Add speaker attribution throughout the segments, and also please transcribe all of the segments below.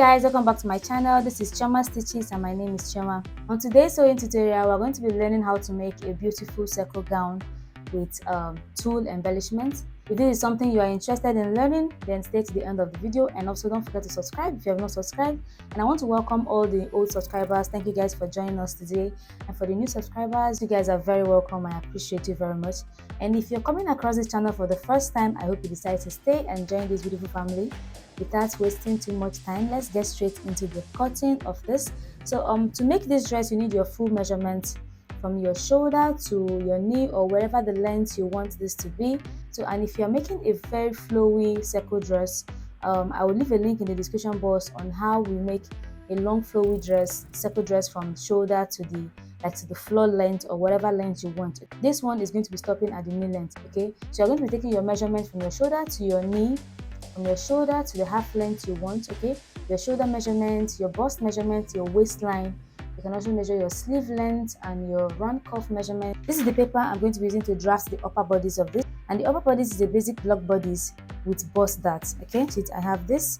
Speaker 1: guys, welcome back to my channel. This is Chioma Stitches and my name is Chioma. On today's sewing tutorial, we're going to be learning how to make a beautiful circle gown with tulle embellishments. If this is something you are interested in learning, then stay to the end of the video, and also don't forget to subscribe if you have not subscribed. And I want to welcome all the old subscribers. Thank you guys for joining us today, and for the new subscribers, you guys are very welcome. I appreciate you very much. And if you're coming across this channel for the first time, I hope you decide to stay and join this beautiful family. Without wasting too much time, let's get straight into the cutting of this. So to make this dress, you need your full measurement from your shoulder to your knee, or wherever the length you want this to be. So, and if you're making a very flowy circle dress, I will leave a link in the description box on how we make a long flowy dress, circle dress, from shoulder to the floor length, or whatever length you want. This one is going to be stopping at the knee length. Okay, so you're going to be taking your measurement from your shoulder to your knee, from your shoulder to the half length you want. Okay, your shoulder measurement, your bust measurement, your waistline. You can also measure your sleeve length and your round cuff measurement. This is the paper I'm going to be using to draft the upper bodies of this. And the upper bodies is a basic block bodies with bust darts. Okay, so I have this.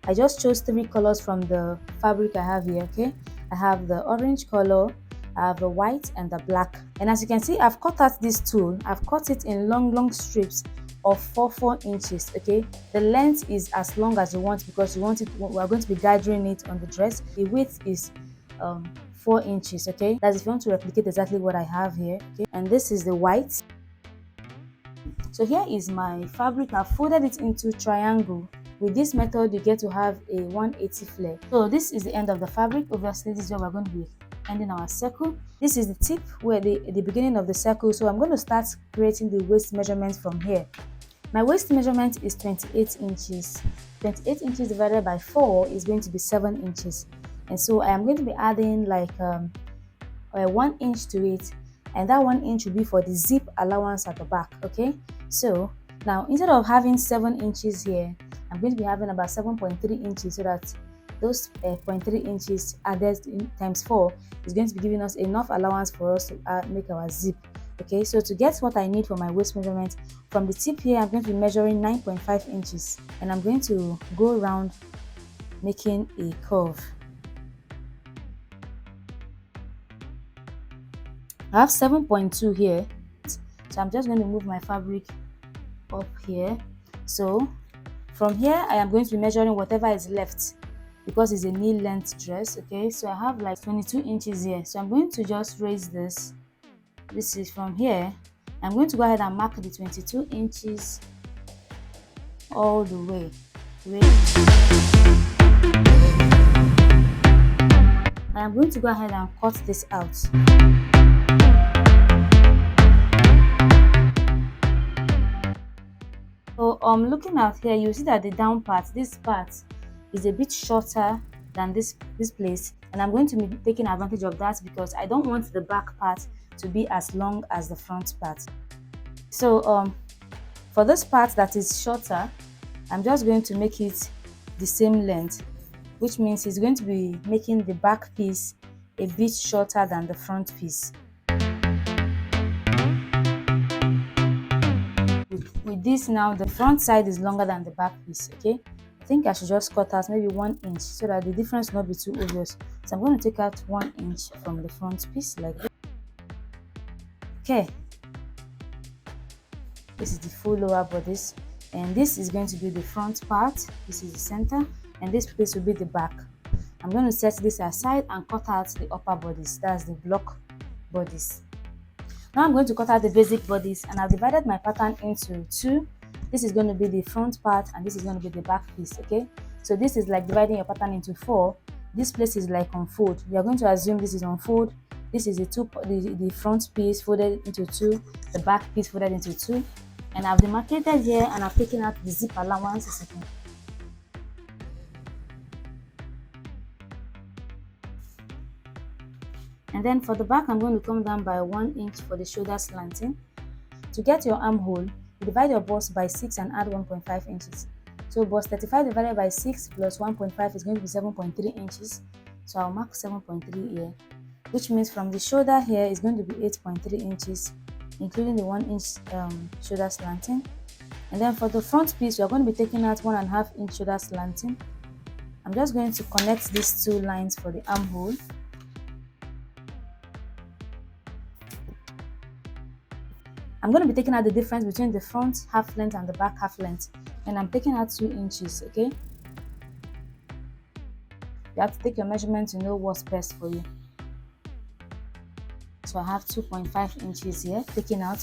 Speaker 1: I just chose 3 colors from the fabric I have here. Okay, I have the orange color, I have the white, and the black. And as you can see, I've cut out this tulle. I've cut it in long strips of 4 inches. Okay, the length is as long as you want, because you want it, we are going to be gathering it on the dress. The width is 4 inches. Okay, that's if you want to replicate exactly what I have here. Okay, and this is the white. So here is my fabric. I've folded it into triangle. With this method, you get to have a 180 flare. So this is the end of the fabric. Obviously, this is where we're going to be ending our circle. This is the tip, where the beginning of the circle. So I'm going to start creating the waist measurement from here. My waist measurement is 28 inches. 28 inches divided by 4 is going to be 7 inches. And so I am going to be adding like 1 inch to it. And that 1 inch will be for the zip allowance at the back. Okay, so now instead of having 7 inches here, I'm going to be having about 7.3 inches, so that those 0.3 inches added times 4 is going to be giving us enough allowance for us to make our zip. Okay, so to get what I need for my waist measurement, from the tip here, I'm going to be measuring 9.5 inches, and I'm going to go around making a curve. I have 7.2 here, so I'm just going to move my fabric up here. So from here, I am going to be measuring whatever is left, because it's a knee length dress. Okay, so I have like 22 inches here, so I'm going to just raise this. This is from here. I'm going to go ahead and mark the 22 inches all the way. And I'm going to go ahead and cut this out. So looking out here, you see that the down part, this part is a bit shorter than this place, and I'm going to be taking advantage of that, because I don't want the back part to be as long as the front part. So for this part that is shorter, I'm just going to make it the same length, which means it's going to be making the back piece a bit shorter than the front piece. With this now, the front side is longer than the back piece. Okay, I think I should just cut out maybe 1 inch, so that the difference will not be too obvious. So I'm going to take out 1 inch from the front piece like this. Okay, this is the full lower bodice, and this is going to be the front part. This is the center, and this place will be the back. I'm going to set this aside and cut out the upper bodice. That's the block bodice. Now I'm going to cut out the basic bodice, and I've divided my pattern into 2. This is going to be the front part, and this is going to be the back piece. Okay, so this is like dividing your pattern into 4. This place is like on fold. We are going to assume this is on fold. This is the front piece folded into 2, the back piece folded into 2, and I've demarcated here, and I've taken out the zip allowance. And then for the back, I'm going to come down by 1 inch for the shoulder slanting. To get your armhole, you divide your bust by 6 and add 1.5 inches. So bust 35 divided by 6 plus 1.5 is going to be 7.3 inches. So I'll mark 7.3 here, which means from the shoulder here is going to be 8.3 inches, including the 1 inch shoulder slanting. And then for the front piece, we are going to be taking out 1.5 inch shoulder slanting. I'm just going to connect these two lines for the armhole. I'm going to be taking out the difference between the front half length and the back half length, and I'm taking out 2 inches, okay? You have to take your measurement to know what's best for you. So I have 2.5 inches here taken out,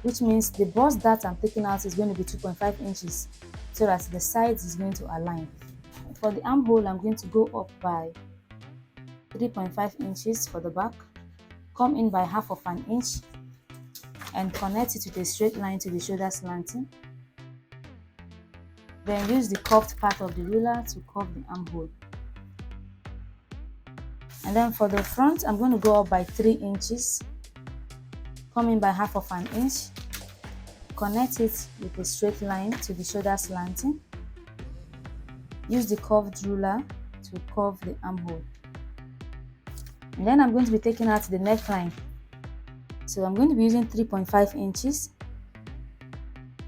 Speaker 1: which means the bust that I'm taking out is going to be 2.5 inches, so that the sides is going to align. For the armhole, I'm going to go up by 3.5 inches for the back, come in by half of an inch, and connect it with a straight line to the shoulder slanting. Then use the curved part of the ruler to curve the armhole. And then for the front, I'm going to go up by 3 inches, come in by half of an inch, connect it with a straight line to the shoulder slanting. Use the curved ruler to curve the armhole. And then I'm going to be taking out the neckline. So I'm going to be using 3.5 inches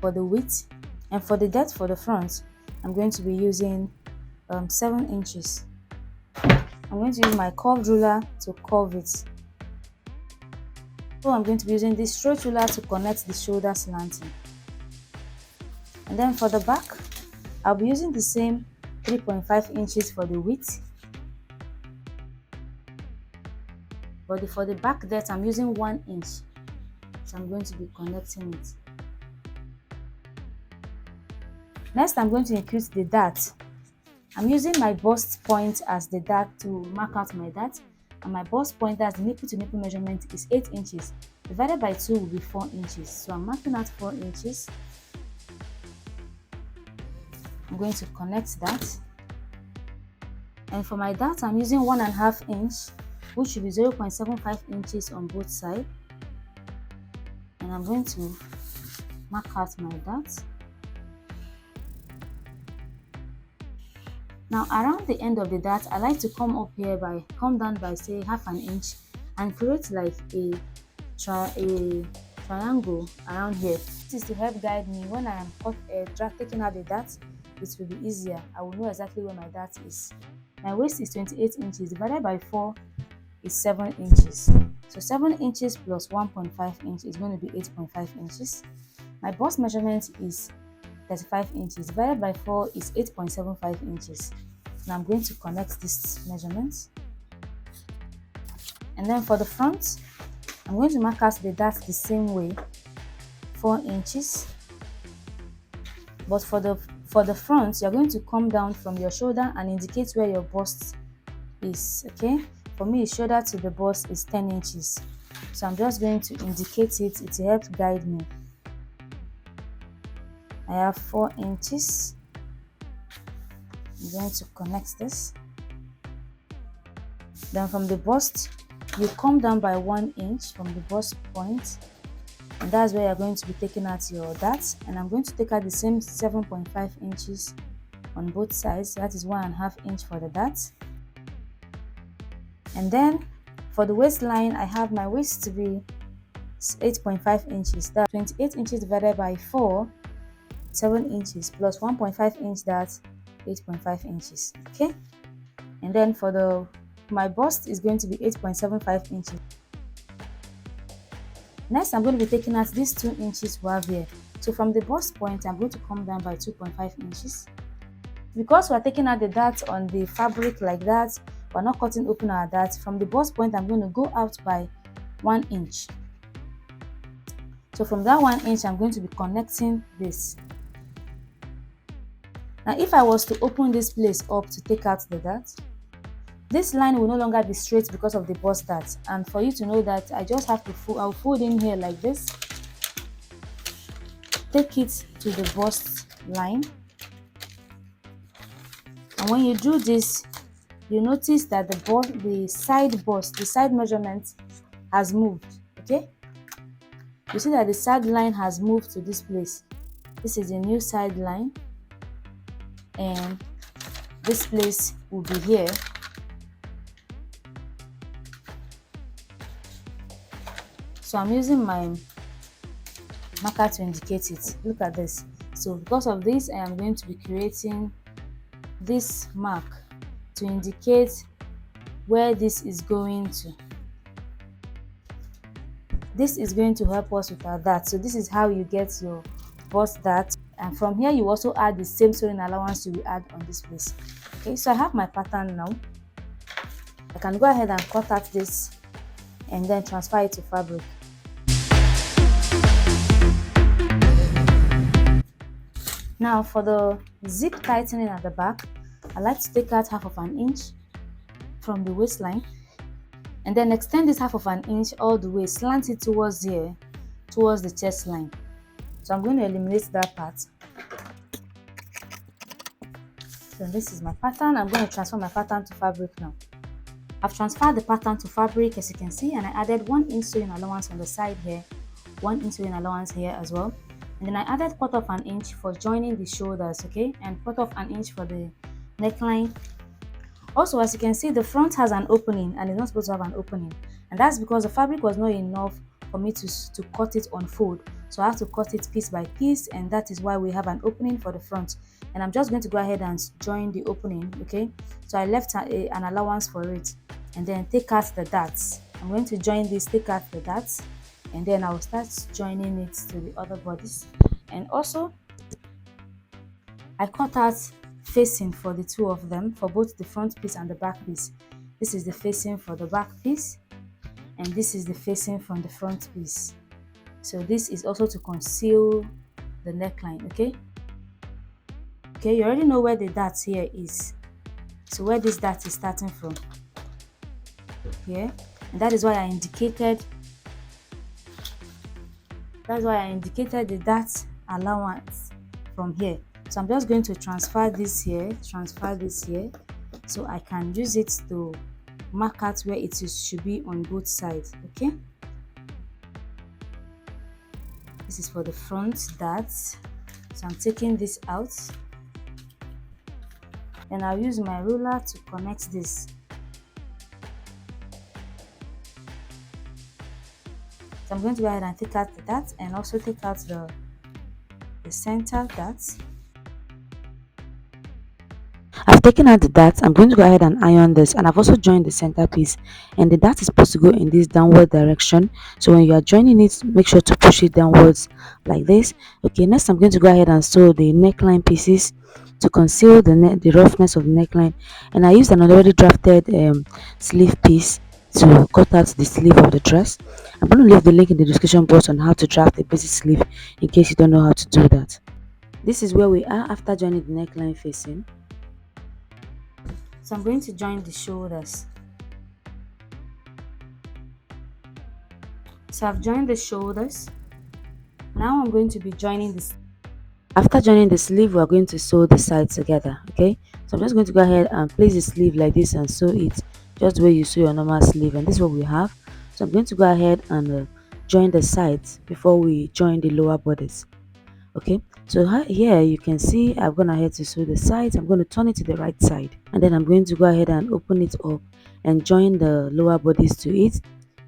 Speaker 1: for the width, and for the depth for the front, I'm going to be using 7 inches. I'm going to use my curved ruler to curve it. So I'm going to be using this straight ruler to connect the shoulder slanting. And then for the back, I'll be using the same 3.5 inches for the width. But for the back depth, I'm using 1 inch. So I'm going to be connecting it. Next, I'm going to include the dart. I'm using my bust point as the dart to mark out my dart, and my bust point as the nipple to nipple measurement is 8 inches. Divided by 2 will be 4 inches. So I'm marking out 4 inches. I'm going to connect that. And for my dart, I'm using 1.5 inch, which should be 0.75 inches on both sides. And I'm going to mark out my dart. Now around the end of the dart, I like to come down by say half an inch and create like a triangle around here. This is to help guide me when I am taking out the dart. It will be easier. I will know exactly where my dart is. My waist is 28 inches, divided by 4 is 7 inches. So 7 inches plus 1.5 inch is going to be 8.5 inches. My bust measurement is 35 inches, divided by 4 is 8.75 inches. Now I'm going to connect these measurements. And then for the front, I'm going to mark out the dart the same way, 4 inches. But for the front, you're going to come down from your shoulder and indicate where your bust is, okay? For me, shoulder to the bust is 10 inches. So I'm just going to indicate it. It helps guide me. I have 4 inches. I'm going to connect this. Then from the bust, you come down by 1 inch from the bust point, and that's where you're going to be taking out your dart. And I'm going to take out the same 7.5 inches on both sides. That is 1.5 inch for the dart. And then for the waistline, I have my waist to be 8.5 inches. That's 28 inches divided by 4, 7 inches plus 1.5 inch, that's 8.5 inches. Okay. And then for my bust is going to be 8.75 inches. Next, I'm going to be taking out these 2 inches we have here. So from the bust point, I'm going to come down by 2.5 inches. Because we're taking out the dart on the fabric like that, we're not cutting open our dart. From the bust point, I'm going to go out by 1 inch. So from that 1 inch, I'm going to be connecting this. Now, if I was to open this place up to take out the dart, this line will no longer be straight because of the bust dart. And for you to know that, I just have to I'll fold in here like this, take it to the bust line. And when you do this, you notice that the side measurement has moved, okay? You see that the side line has moved to this place. This is a new side line, and this place will be here. So I'm using my marker to indicate it. Look at this. So because of this, I am going to be creating this mark to indicate where this is going to. This is going to help us with our dart. So this is how you get your bust dart, and from here you also add the same sewing allowance you will add on this place. Okay, so I have my pattern now. I can go ahead and cut out this and then transfer it to fabric. Now for the zip tightening at the back, I like to take out half of an inch from the waistline and then extend this half of an inch all the way, slant it towards here, towards the chest line. So I'm going to eliminate that part. So this is my pattern. I'm going to transfer my pattern to fabric now. I've transferred the pattern to fabric, as you can see, and I added 1 inch sewing allowance on the side here, 1 inch sewing allowance here as well. And then I added 1/4 inch for joining the shoulders, okay, and 1/4 inch for the neckline. Also, as you can see, the front has an opening and it's not supposed to have an opening, and that's because the fabric was not enough for me to cut it on fold. So I have to cut it piece by piece, and that is why we have an opening for the front. And I'm just going to go ahead and join the opening, okay. So I left an allowance for it, and then take out the darts. I'm going to join this, take out the darts, and then I'll start joining it to the other bodies. And also I cut out facing for the two of them, for both the front piece and the back piece. This is the facing for the back piece, and this is the facing from the front piece. So this is also to conceal the neckline, okay. Okay, you already know where the dart here is. So where this dart is starting from here, and that is why I indicated the dart allowance from here. So I'm just going to transfer this here, so I can use it to mark out where it should be on both sides, okay. This is for the front dart, so I'm taking this out, and I'll use my ruler to connect this. So I'm going to go ahead and take out the dart and also take out the center dart. I've taken out the dart. I'm going to go ahead and iron this, and I've also joined the center piece, and the dart is supposed to go in this downward direction. So when you are joining it, make sure to push it downwards like this. Okay, next I'm going to go ahead and sew the neckline pieces to conceal the roughness of the neckline, and I used an already drafted sleeve piece to cut out the sleeve of the dress. I'm going to leave the link in the description box on how to draft a basic sleeve in case you don't know how to do that. This is where we are after joining the neckline facing. So I'm going to join the shoulders. So I've joined the shoulders. Now I'm going to be joining this. After joining the sleeve, we're going to sew the sides together, okay. So I'm just going to go ahead and place the sleeve like this and sew it just the way you sew your normal sleeve, and this is what we have. So I'm going to go ahead and join the sides before we join the lower bodice. Okay, so here you can see I've gone ahead to sew the sides. I'm going to turn it to the right side, and then I'm going to go ahead and open it up and join the lower bodice to it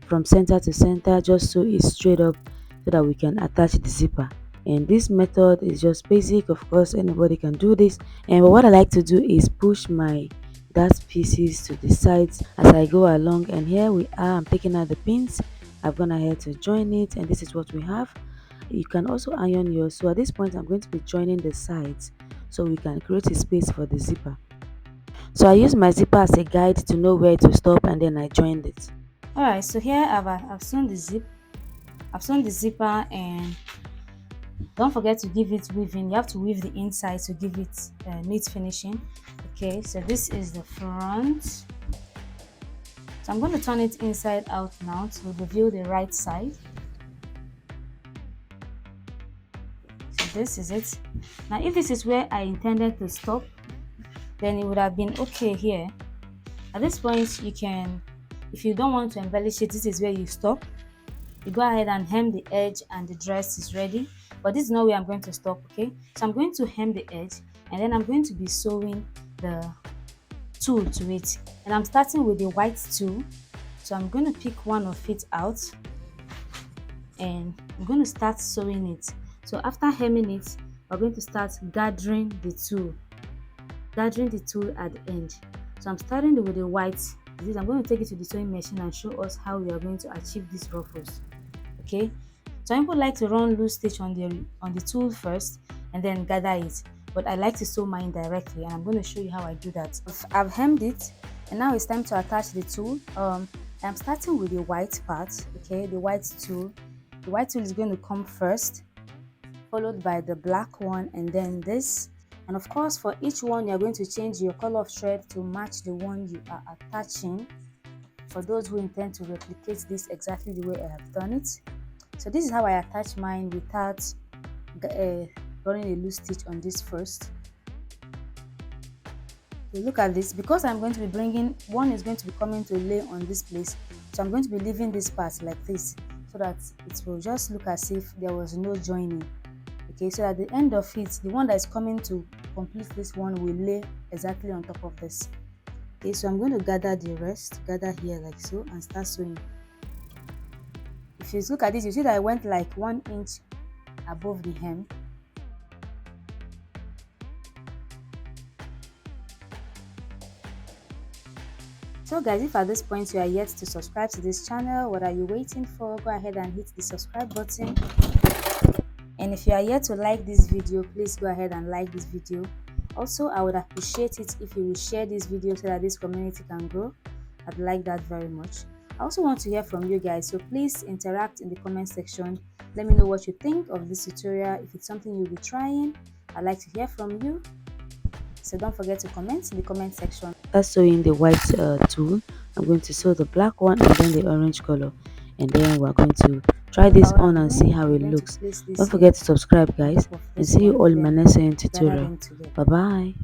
Speaker 1: from center to center. Just sew it straight up so that we can attach the zipper. And this method is just basic, of course anybody can do this, and what I like to do is push my dart pieces to the sides as I go along. And here we are, I'm taking out the pins. I've gone ahead to join it, and this is what we have. You can also iron yours. So at this point I'm going to be joining the sides so we can create a space for the zipper. So I use my zipper as a guide to know where to stop, and then I joined it. Alright, so here I've sewn the zipper, and don't forget to give it weaving. You have to weave the inside to give it neat finishing. Okay, so this is the front. So I'm going to turn it inside out now to reveal the right side. So this is it. Now if this is where I intended to stop, then it would have been okay here. At this point you can, if you don't want to embellish it, this is where you stop. You go ahead and hem the edge and the dress is ready, but this is not where I'm going to stop, okay. So I'm going to hem the edge, and then I'm going to be sewing the tulle to it, and I'm starting with the white tulle. So I'm going to pick one of it out, and I'm going to start sewing it. So after hemming it, we're going to start gathering the tulle at the end. So I'm starting with the white. I'm going to take it to the sewing machine and show us how we are going to achieve these ruffles. Okay, some people like to run loose stitch on the tool first and then gather it, but I like to sew mine directly, and I'm going to show you how I do that. I've hemmed it, and now it's time to attach the tool. I'm starting with the white part. Okay, the white tool is going to come first, followed by the black one, and then this. And of course, for each one you're going to change your color of thread to match the one you are attaching, for those who intend to replicate this exactly the way I have done it. So this is how I attach mine without running a loose stitch on this first. Okay, look at this. Because I'm going to be bringing one, is going to be coming to lay on this place, so I'm going to be leaving this part like this, so that it will just look as if there was no joining. Okay, so at the end of it, the one that is coming to complete this one will lay exactly on top of this. Okay, so I'm going to gather the rest, gather here like so, and start sewing. If you look at this, you see that I went like 1 inch above the hem. So guys, if at this point you are yet to subscribe to this channel, what are you waiting for? Go ahead and hit the subscribe button. And if you are yet to like this video, please go ahead and like this video. Also, I would appreciate it if you will share this video so that this community can grow. I'd like that very much. I also want to hear from you guys, so please interact in the comment section. Let me know what you think of this tutorial. If it's something you'll be trying, I'd like to hear from you. So don't forget to comment in the comment section. After sewing the white tool, I'm going to sew the black one and then the orange color, and then we're going to try this on and see how it looks. Don't forget to subscribe guys, and see you all in my next tutorial. Bye bye.